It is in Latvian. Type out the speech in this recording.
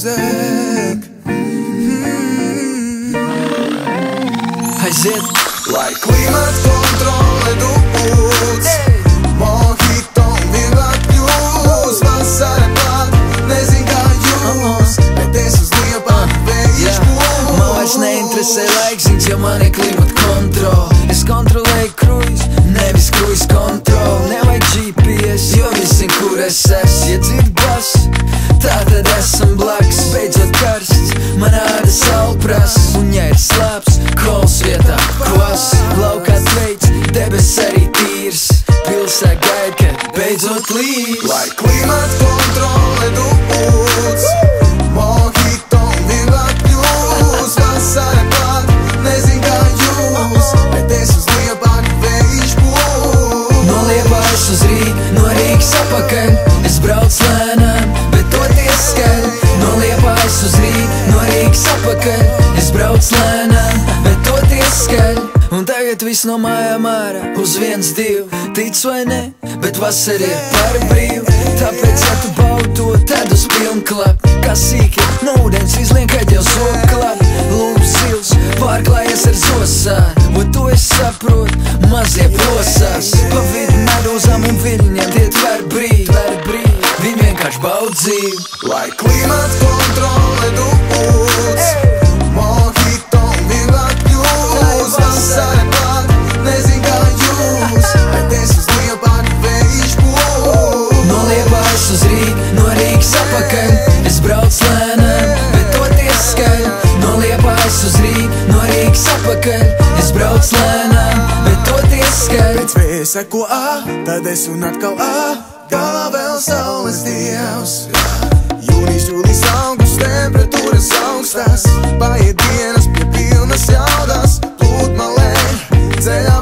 music. Aiziet! Lai klimata kontrole dūts, mojito un vieglāk kļūs. Vasara klāt, nezin kā jūs, bet es uz Liepāju vējš būs. Man vairs neinteresē laikziņš, jo man ir klimata kontrole. Es kontrolēju kruiz, nevis kruiz kontroli. Nevajag GPS, jo viss zin, kur es esmu. Ja dzird bas, tā tad esam blaks. Beidzot karsts, man āda saule prasa. Un ja ir slāps, kols vietā kvass. Laukā tveids, debes arī tīrs. Pilsē gaida, ka beidzot līs. Lai klimata kontrole dūts, mojito un vieglāk kļūs. Vasara klāt, nezin kā jūs, bet es uz Liepāju vējš būs. No Liepājas uz Rīgu, no Rīgas apakaļ. Es braucu lēnām, bet toties skaļ. No Liepājas uz Rīgu, no Rīgas apakaļ. Es braucu lēnām, bet toties skaļ. Un tagad viss no mājām ārā uz 1-2. Tic vai ne, bet vasara ir par brīvu. Tāpēc, ja tu baudi to, tad uz pilnu klapu. Kā sīki, no ūdens izlien, kad jau soka klap. Lūps zils, pārklājies ar zosāru. Un to es saprotu, mazie prosās. Pa vidu medūzām un viļņiem tie tver brīvi. Viņi vienkārši baud dzīvi. Lai klimata kontrole dūts, mojito un vieglāk kļūs. Vasara klāt, nezin kā jūs, bet es uz Liepāju vējš būs. No Liepājas uz Rīgu, no Rīgas apakaļ. Es braucu lēnām, bet toties skaļ. No Liepājas uz Rīgu, no Rīgas apakaļ. Es braucu lēnām, bet toties skaļ. Pēc vēja seko A, tad es un atkal A. Galā vēl saules dievs. Jūnijas, jūlijas, augusts, temperatūras augstās. Paiet dienas pie pilnas jaudas. Plūdmalē, ceļā